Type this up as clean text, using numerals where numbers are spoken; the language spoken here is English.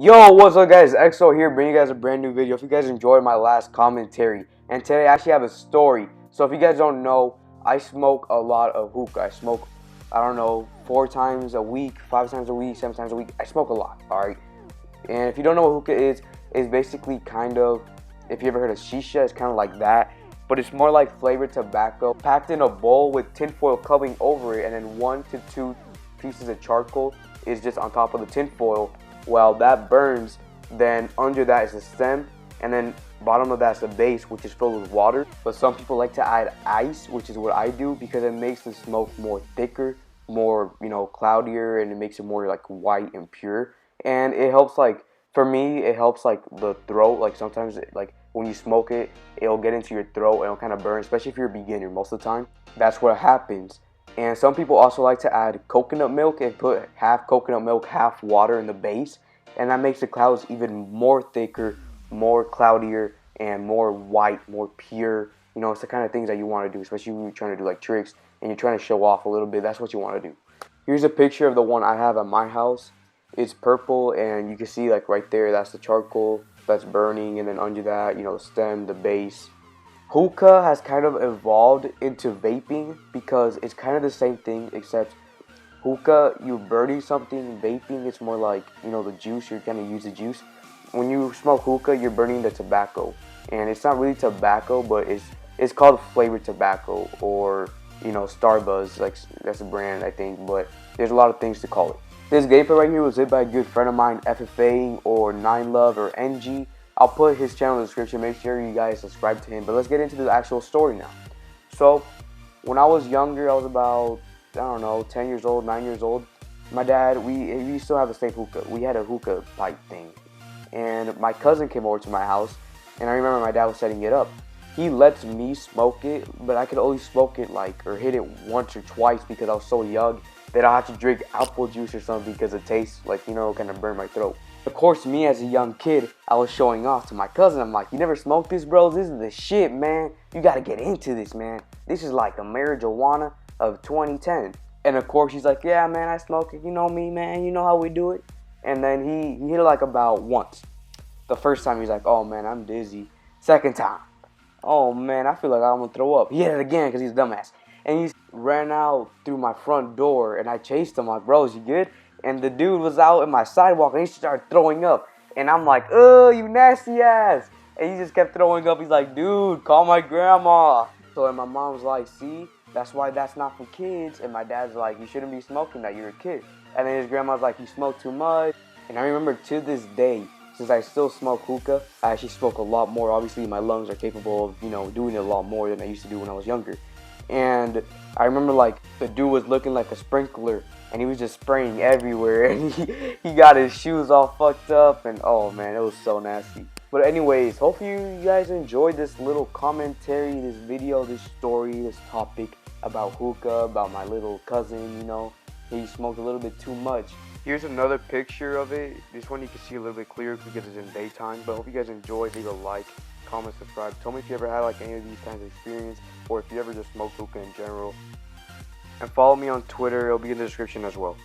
Yo, what's up guys? EXO here bringing you guys a brand new video. If you guys enjoyed my last commentary, and today I actually have a story. So if you guys don't know, I smoke a lot of hookah. I smoke, I don't know, 4 times a week, 5 times a week, 7 times a week. I smoke a lot, alright? And if you don't know what hookah is, it's basically kind of, if you ever heard of shisha, it's kind of like that. But it's more like flavored tobacco, packed in a bowl with tinfoil covering over it, and then 1 to 2 pieces of charcoal is just on top of the tinfoil. While that burns, then under that is the stem, and then bottom of that's the base, which is filled with water. But some people like to add ice, which is what I do, because it makes the smoke more thicker, more, cloudier, and it makes it more like white and pure. And it helps, like, for me, it helps like the throat. Like sometimes like when you smoke it, it'll get into your throat and it'll kind of burn, especially if you're a beginner. Most of the time that's what happens. And some people also like to add coconut milk and put half coconut milk, half water in the base. And that makes the clouds even more thicker, more cloudier, and more white, more pure. It's the kind of things that you want to do, especially when you're trying to do like tricks and you're trying to show off a little bit. That's what you want to do. Here's a picture of the one I have at my house. It's purple, and you can see like right there, that's the charcoal that's burning. And then under that, the stem, the base. Hookah has kind of evolved into vaping because it's kind of the same thing, except hookah, you're burning something. Vaping, it's more like, the juice, you're gonna use the juice. When you smoke hookah, you're burning the tobacco. And it's not really tobacco, but it's called flavored tobacco, or, Starbuzz, like that's a brand, I think, but there's a lot of things to call it. This gameplay right here was made by a good friend of mine, FFA or 9love or NG. I'll put his channel in the description. Make sure you guys subscribe to him. But let's get into the actual story now. So, when I was younger, I was about, I don't know, 10 years old, 9 years old. My dad, we still have the same hookah. We had a hookah pipe thing. And my cousin came over to my house, and I remember my dad was setting it up. He lets me smoke it, but I could only smoke it or hit it once or twice because I was so young that I had to drink apple juice or something because it tastes like, kind of burned my throat. Of course, me as a young kid, I was showing off to my cousin. I'm like, you never smoked this, bro? This is the shit, man. You gotta get into this, man. This is like a marijuana of 2010. And of course, he's like, yeah, man, I smoke it. You know me, man. You know how we do it. And then he hit it like about once. The first time, he's like, oh, man, I'm dizzy. Second time, oh, man, I feel like I'm gonna throw up. He hit it again because he's a dumbass. And he ran out through my front door, and I chased him like, bro, is you good? And the dude was out in my sidewalk, and he started throwing up. And I'm like, oh, you nasty ass. And he just kept throwing up. He's like, dude, call my grandma. So and my mom's like, see, that's why that's not for kids. And my dad's like, you shouldn't be smoking that, you're a kid. And then his grandma's like, you smoke too much. And I remember to this day, since I still smoke hookah, I actually smoke a lot more. Obviously, my lungs are capable of, doing it a lot more than I used to do when I was younger. And I remember like the dude was looking like a sprinkler, and he was just spraying everywhere, and he got his shoes all fucked up, and oh man, it was so nasty. But anyways, hopefully you guys enjoyed this little commentary, this video, this story, this topic about hookah, about my little cousin, he smoked a little bit too much. Here's another picture of it. This one you can see a little bit clearer because it's in daytime, but I hope you guys enjoyed. Leave a like, comment, subscribe. Tell me if you ever had like any of these kinds of experience, or if you ever just smoked hookah in general. And follow me on Twitter, it'll be in the description as well.